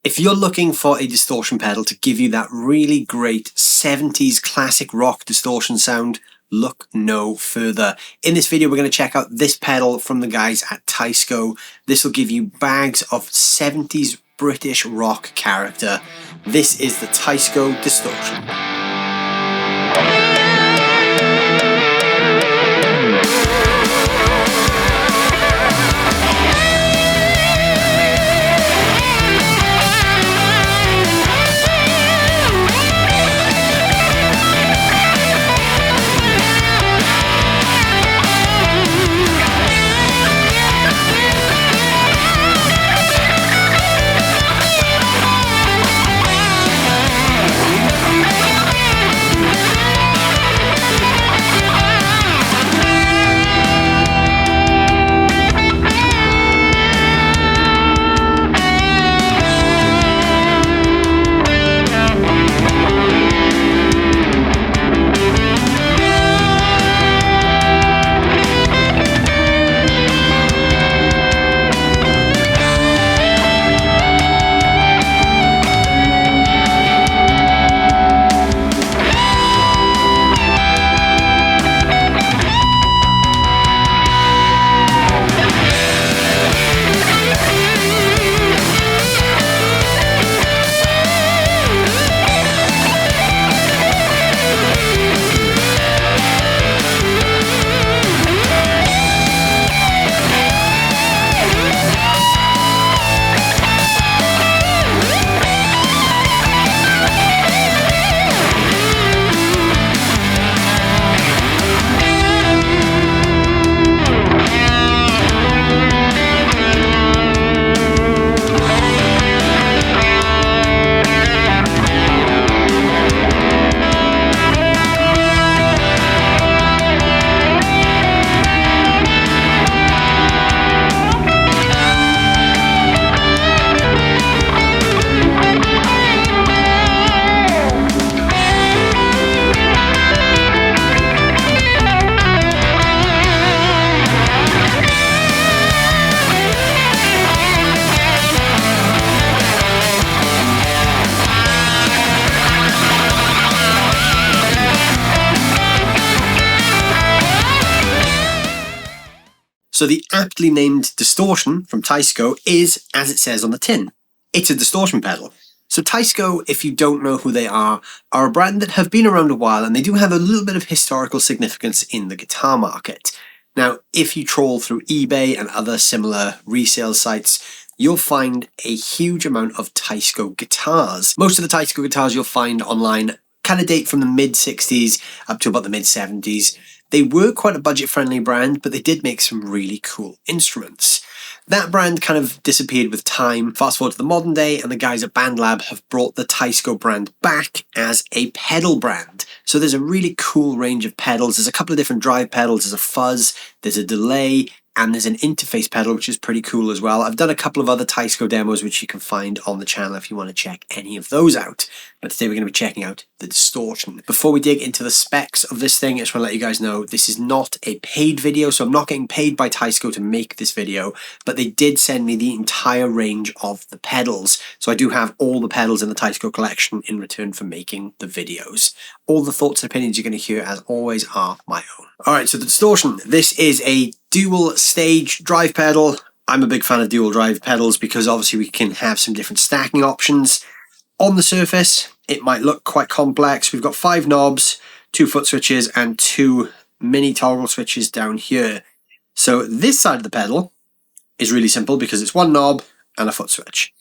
If you're looking for a distortion pedal to give you that really great 70s classic rock distortion sound, look no further. In this video, we're going to check out this pedal from the guys at Teisco. This will give you bags of 70s British rock character. This is the Teisco Distortion. So the aptly named Distortion from Teisco is, as it says on the tin, it's a distortion pedal. So Teisco, if you don't know who they are a brand that have been around a while, and they do have a little bit of historical significance in the guitar market. Now, if you trawl through eBay and other similar resale sites, you'll find a huge amount of Teisco guitars. Most of the Teisco guitars you'll find online kind of date from the mid-60s up to about the mid-70s. They were quite a budget-friendly brand, but they did make some really cool instruments. That brand kind of disappeared with time. Fast forward to the modern day, and the guys at BandLab have brought the Teisco brand back as a pedal brand. So there's a really cool range of pedals. There's a couple of different drive pedals. There's a fuzz, there's a delay, and there's an interface pedal, which is pretty cool as well. I've done a couple of other Teisco demos, which you can find on the channel if you want to check any of those out. But today we're going to be checking out the Distortion. Before we dig into the specs of this thing, I just want to let you guys know this is not a paid video, so I'm not getting paid by Teisco to make this video, but they did send me the entire range of the pedals. So I do have all the pedals in the Teisco collection in return for making the videos. All the thoughts and opinions you're going to hear, as always, are my own. Alright, so the Distortion. This is a dual stage drive pedal. I'm a big fan of dual drive pedals because obviously we can have some different stacking options. On the surface, it might look quite complex. We've got 5 knobs, 2 foot switches, and 2 mini toggle switches down here. So this side of the pedal is really simple because it's 1 knob and a foot switch.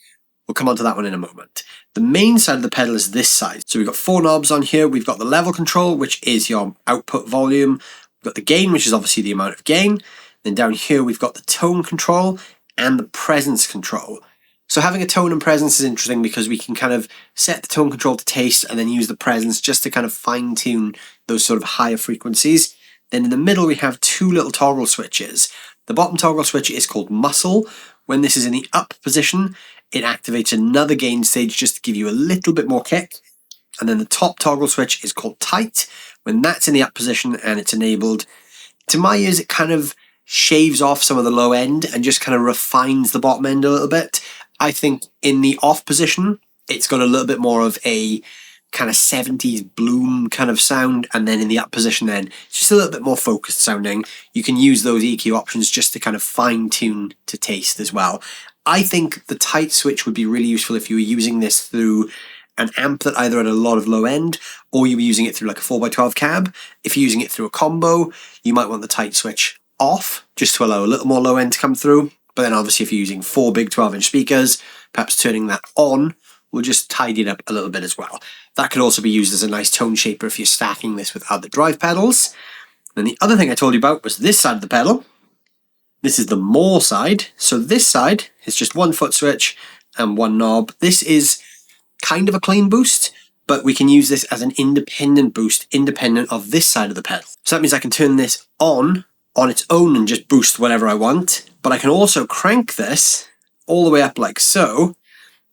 We'll come on to that one in a moment. The main side of the pedal is this side. So we've got 4 knobs on here. We've got the level control, which is your output volume. We've got the gain, which is obviously the amount of gain. Then down here, we've got the tone control and the presence control. So having a tone and presence is interesting because we can kind of set the tone control to taste and then use the presence just to kind of fine tune those sort of higher frequencies. Then in the middle, we have 2 little toggle switches. The bottom toggle switch is called muscle. When this is in the up position, it activates another gain stage just to give you a little bit more kick. And then the top toggle switch is called tight. When that's in the up position and it's enabled, to my ears, it kind of shaves off some of the low end and just kind of refines the bottom end a little bit. I think in the off position, it's got a little bit more of a kind of 70s bloom kind of sound, and then in the up position then it's just a little bit more focused sounding. You can use those EQ options just to kind of fine tune to taste as well. I think the tight switch would be really useful if you were using this through an amp that either had a lot of low end, or you were using it through like a 4x12 cab. If you're using it through a combo, you might want the tight switch off just to allow a little more low end to come through. But then obviously if you're using 4 big 12-inch speakers, perhaps turning that on will just tidy it up a little bit as well. That could also be used as a nice tone shaper if you're stacking this with other drive pedals. Then the other thing I told you about was this side of the pedal. This is the more side. So this side is just 1 foot switch and 1 knob. This is kind of a clean boost, but we can use this as an independent boost, independent of this side of the pedal. So that means I can turn this on its own and just boost whatever I want, but I can also crank this all the way up like so,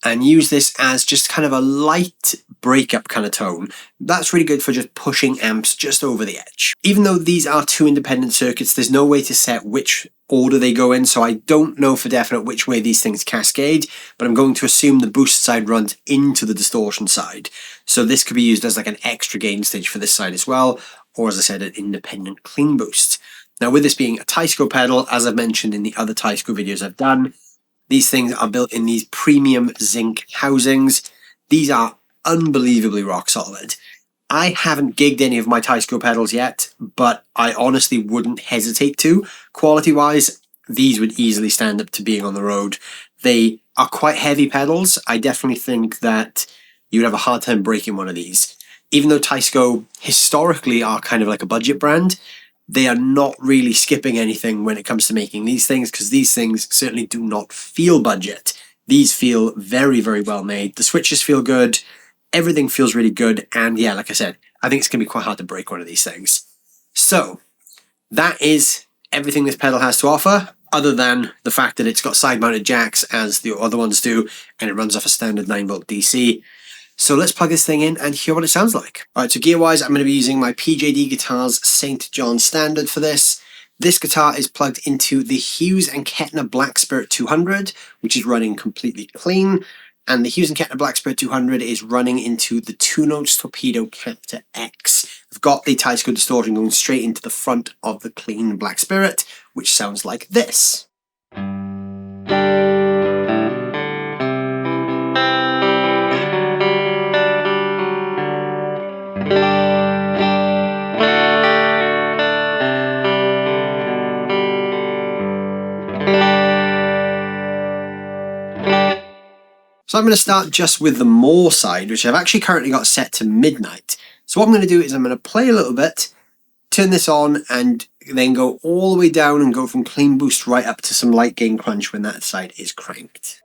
and use this as just kind of a light breakup kind of tone. That's really good for just pushing amps just over the edge. Even though these are 2 independent circuits, there's no way to set which order they go in, so I don't know for definite which way these things cascade, but I'm going to assume the boost side runs into the distortion side. So this could be used as like an extra gain stage for this side as well, or as I said, an independent clean boost. Now with this being a Teisco pedal, as I've mentioned in the other Teisco videos I've done, these things are built in these premium zinc housings. These are unbelievably rock solid. I haven't gigged any of my Teisco pedals yet, but I honestly wouldn't hesitate to. Quality-wise, these would easily stand up to being on the road. They are quite heavy pedals. I definitely think that you would have a hard time breaking one of these. Even though Teisco historically are kind of like a budget brand, they are not really skipping anything when it comes to making these things, because these things certainly do not feel budget. These feel very, very well made. The switches feel good. Everything feels really good. And yeah, like I said, I think it's going to be quite hard to break one of these things. So that is everything this pedal has to offer, other than the fact that it's got side-mounted jacks as the other ones do, and it runs off a standard 9-volt DC. So let's plug this thing in and hear what it sounds like. Alright, so gear-wise, I'm going to be using my PJD Guitars St. John Standard for this. This guitar is plugged into the Hughes & Kettner Black Spirit 200, which is running completely clean. And the Hughes & Kettner Black Spirit 200 is running into the 2 Notes Torpedo Captor X. I've got the Teisco Distortion going straight into the front of the clean Black Spirit, which sounds like this. So I'm going to start just with the more side, which I've actually currently got set to midnight. So what I'm going to do is I'm going to play a little bit, turn this on, and then go all the way down and go from clean boost right up to some light gain crunch when that side is cranked.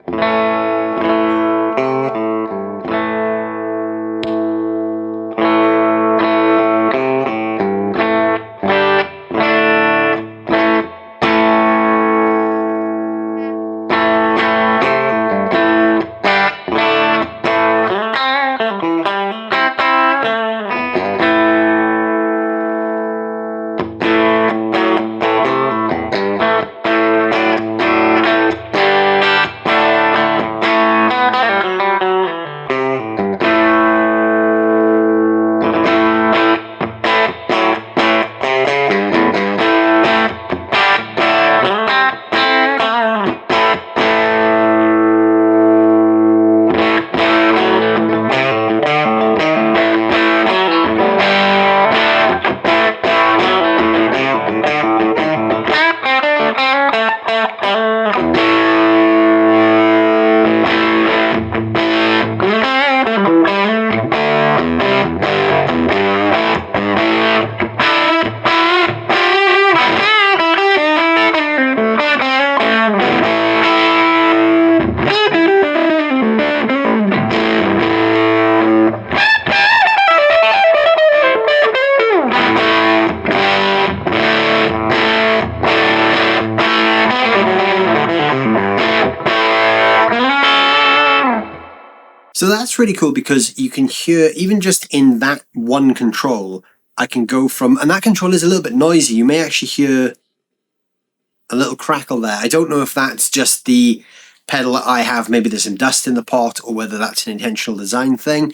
So that's really cool because you can hear, even just in that one control, I can go from, and that control is a little bit noisy. You may actually hear a little crackle there. I don't know if that's just the pedal that I have, maybe there's some dust in the pot, or whether that's an intentional design thing.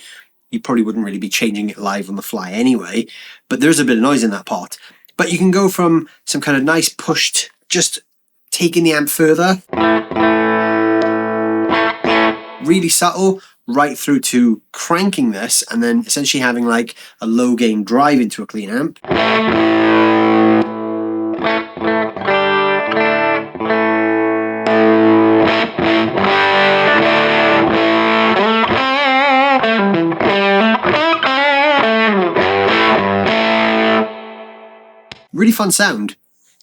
You probably wouldn't really be changing it live on the fly anyway, but there's a bit of noise in that pot. But you can go from some kind of nice pushed, just taking the amp further, really subtle, right through to cranking this and then essentially having like a low gain drive into a clean amp. Really fun sound.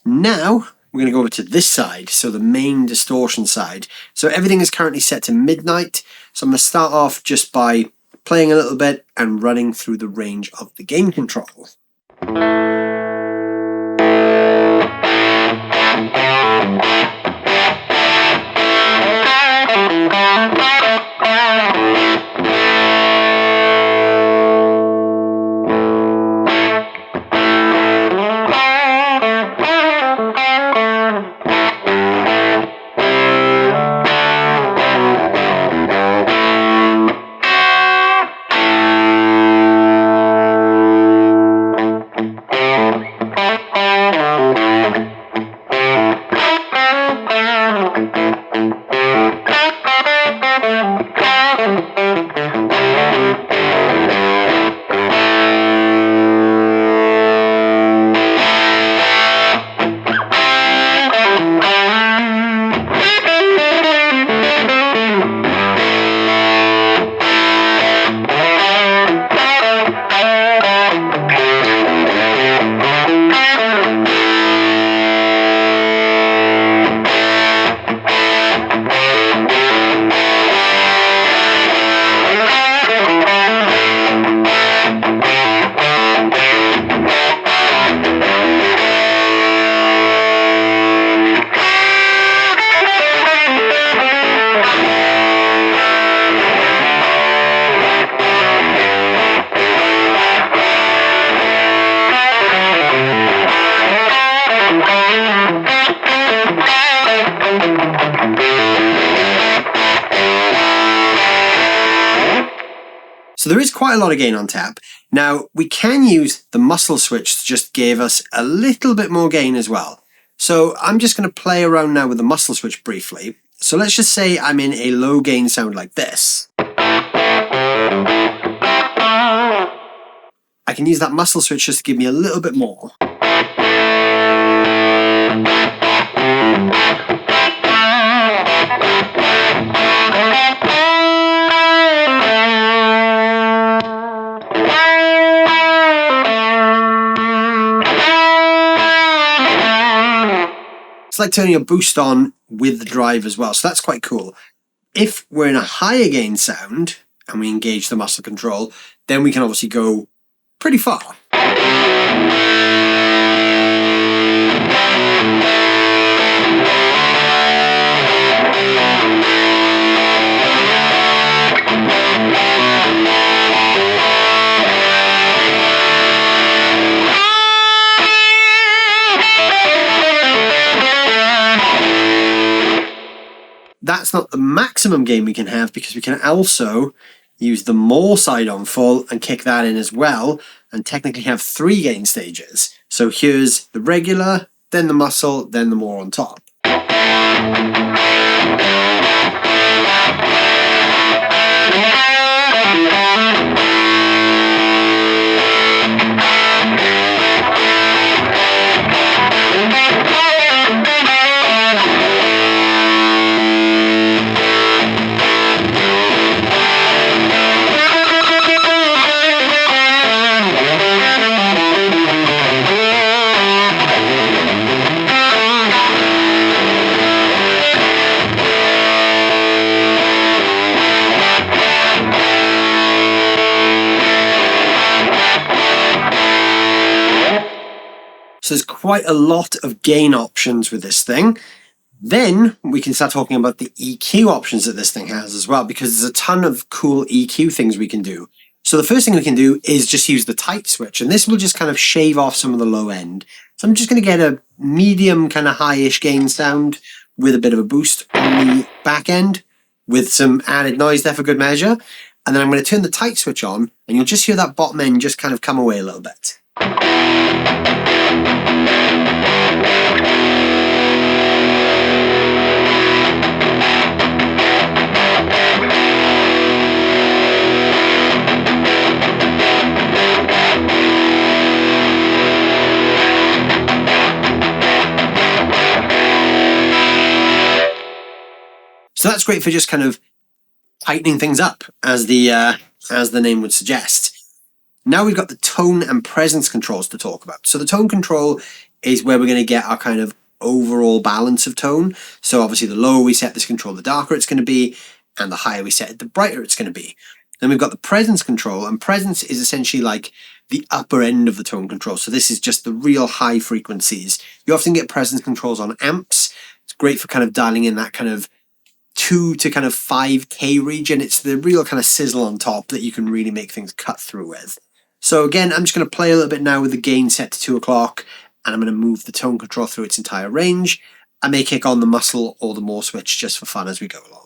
Now we're going to go over to this side, so the main distortion side. So everything is currently set to midnight, so I'm going to start off just by playing a little bit and running through the range of the gain control. So there is quite a lot of gain on tap. Now we can use the muscle switch to just give us a little bit more gain as well. So I'm just going to play around now with the muscle switch briefly. So let's just say I'm in a low gain sound like this. I can use that muscle switch just to give me a little bit more. It's like turning a boost on with the drive as well, so that's quite cool. If we're in a higher gain sound and we engage the muscle control, then we can obviously go pretty far. That's not the maximum gain we can have, because we can also use the more side on full and kick that in as well, and technically have 3 gain stages. So here's the regular, then the muscle, then the more on top. So there's quite a lot of gain options with this thing. Then we can start talking about the EQ options that this thing has as well, because there's a ton of cool EQ things we can do. So the first thing we can do is just use the tight switch, and this will just kind of shave off some of the low end. So I'm just going to get a medium kind of high-ish gain sound with a bit of a boost on the back end with some added noise there for good measure. And then I'm going to turn the tight switch on, and you'll just hear that bottom end just kind of come away a little bit. So that's great for just kind of tightening things up, as the name would suggest. Now we've got the tone and presence controls to talk about. So the tone control is where we're going to get our kind of overall balance of tone. So obviously the lower we set this control, the darker it's going to be, and the higher we set it, the brighter it's going to be. Then we've got the presence control, and presence is essentially like the upper end of the tone control. So this is just the real high frequencies. You often get presence controls on amps. It's great for kind of dialing in that kind of 2 to kind of 5K region. It's the real kind of sizzle on top that you can really make things cut through with. So again, I'm just going to play a little bit now with the gain set to 2 o'clock, and I'm going to move the tone control through its entire range. I may kick on the muscle or the more switch just for fun as we go along.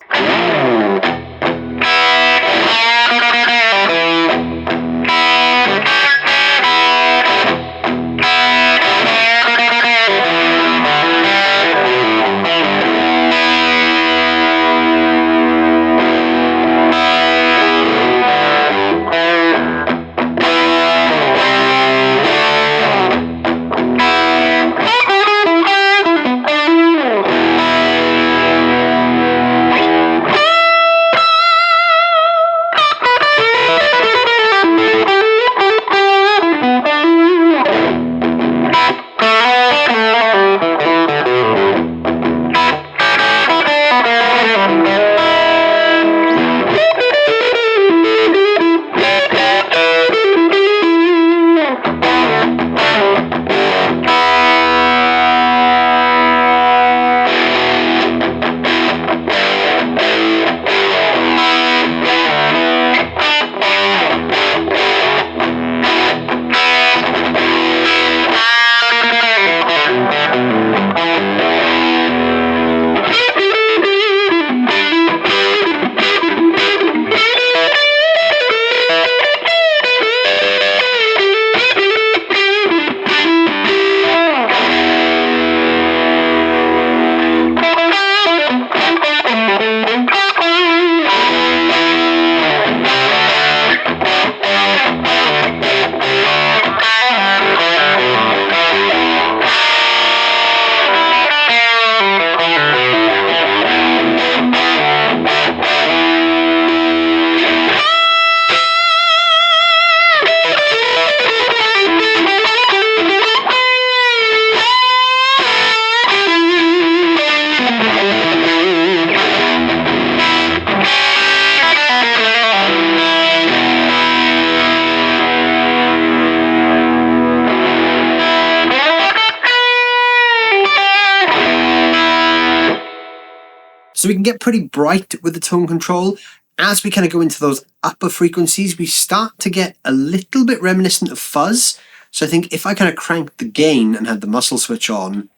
So we can get pretty bright with the tone control. As we kind of go into those upper frequencies, we start to get a little bit reminiscent of fuzz. So I think if I kind of crank the gain and had the muscle switch on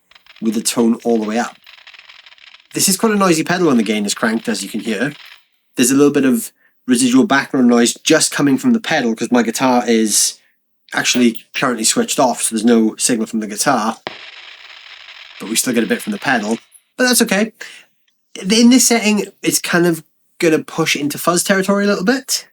with the tone all the way up. This is quite a noisy pedal when the gain is cranked, as you can hear. There's a little bit of residual background noise just coming from the pedal because my guitar is actually currently switched off, so there's no signal from the guitar. But we still get a bit from the pedal, but that's okay. In this setting, it's kind of going to push into fuzz territory a little bit.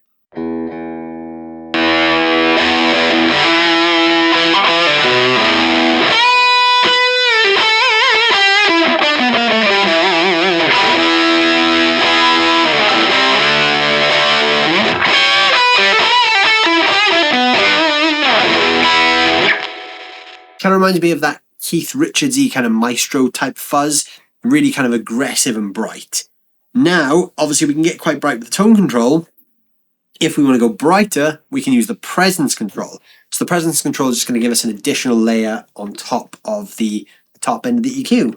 Kind of reminds me of that Keith Richards-y kind of maestro type fuzz. Really kind of aggressive and bright. Now, obviously we can get quite bright with the tone control. If we want to go brighter, we can use the presence control. So the presence control is just going to give us an additional layer on top of the top end of the EQ.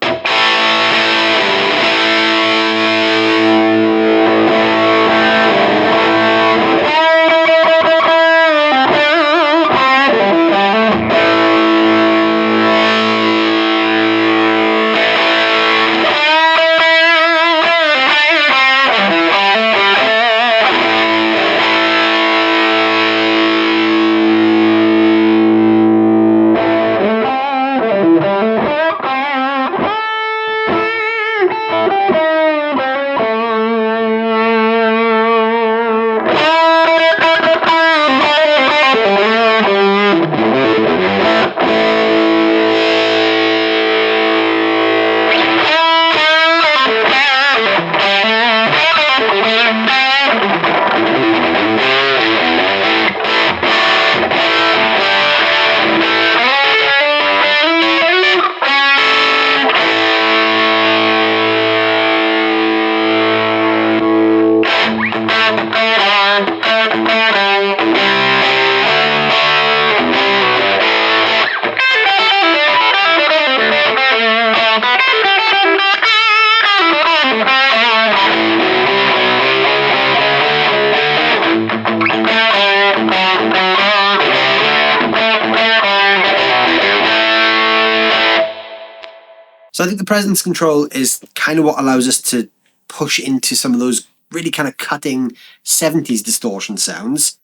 I think the presence control is kind of what allows us to push into some of those really kind of cutting 70s distortion sounds.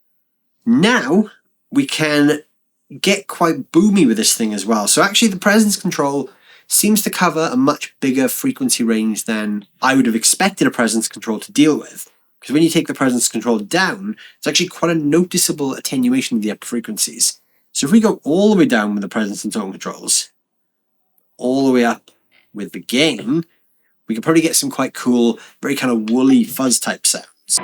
Now we can get quite boomy with this thing as well. So actually the presence control seems to cover a much bigger frequency range than I would have expected a presence control to deal with. Because when you take the presence control down, it's actually quite a noticeable attenuation of the upper frequencies. So if we go all the way down with the presence and tone controls, all the way up with the gain, we can probably get some quite cool, very kind of woolly fuzz type sounds.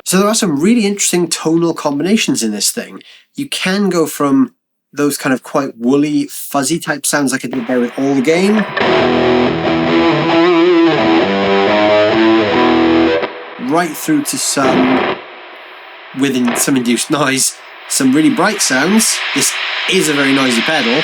So there are some really interesting tonal combinations in this thing. You can go from those kind of quite woolly, fuzzy type sounds like I did there with all the gain, right through to some, with some induced noise, some really bright sounds. This is a very noisy pedal.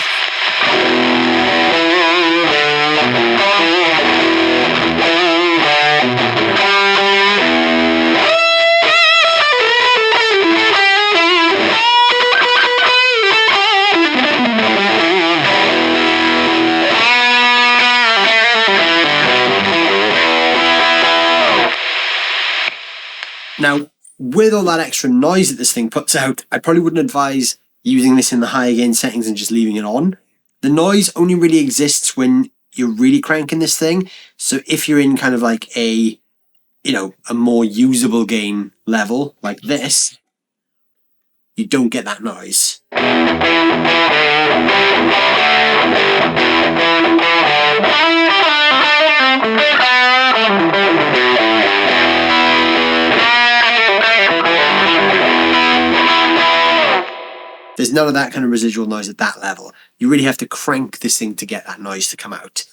Now, with all that extra noise that this thing puts out, I probably wouldn't advise using this in the higher gain settings and just leaving it on. The noise only really exists when you're really cranking this thing. So if you're in kind of like a, a more usable gain level like this, you don't get that noise. There's none of that kind of residual noise at that level. You really have to crank this thing to get that noise to come out.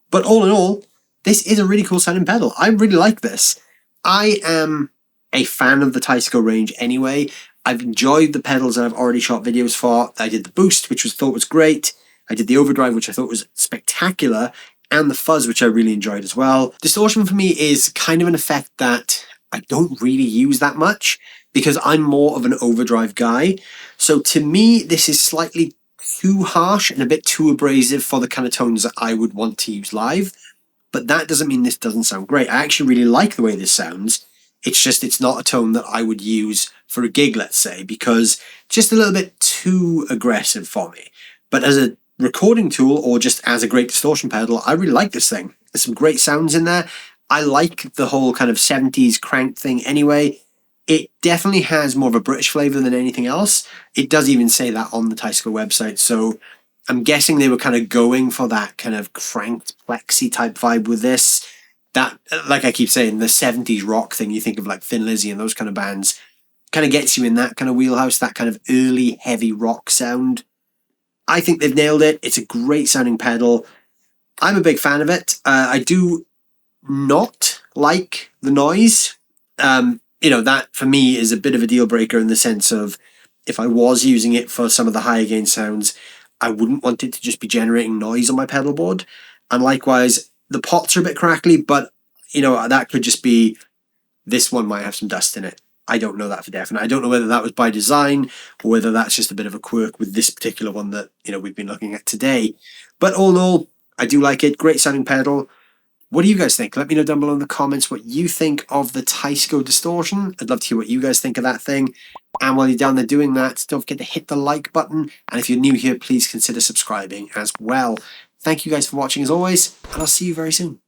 But all in all, this is a really cool sounding pedal. I really like this. I am a fan of the Teisco range anyway. I've enjoyed the pedals that I've already shot videos for. I did the boost, which thought was great. I did the overdrive, which I thought was spectacular. And the fuzz, which I really enjoyed as well. Distortion for me is kind of an effect that I don't really use that much, because I'm more of an overdrive guy. So to me, this is slightly too harsh and a bit too abrasive for the kind of tones that I would want to use live. But that doesn't mean this doesn't sound great. I actually really like the way this sounds. It's just, it's not a tone that I would use for a gig, let's say, because it's just a little bit too aggressive for me. But as a recording tool, or just as a great distortion pedal, I really like this thing. There's some great sounds in there. I like the whole kind of 70s crank thing anyway. It definitely has more of a British flavour than anything else. It does even say that on the Teisco website, so I'm guessing they were kind of going for that kind of cranked plexi type vibe with this. That, like I keep saying, the 70s rock thing, you think of like Thin Lizzy and those kind of bands, kind of gets you in that kind of wheelhouse, that kind of early heavy rock sound. I think they've nailed it. It's a great sounding pedal. I'm a big fan of it. I do not like the noise. That for me is a bit of a deal breaker in the sense of, if I was using it for some of the higher gain sounds, I wouldn't want it to just be generating noise on my pedal board. And likewise, The pots are a bit crackly, but you know, that could just be, this one might have some dust in it. I don't know that for definite. I don't know whether that was by design or whether that's just a bit of a quirk with this particular one that, you know, we've been looking at today. But all in all, I do like it. Great sounding pedal. What do you guys think? Let me know down below in the comments what you think of the Teisco Distortion. I'd love to hear what you guys think of that thing. And while you're down there doing that, don't forget to hit the like button. And if you're new here, please consider subscribing as well. Thank you guys for watching as always, and I'll see you very soon.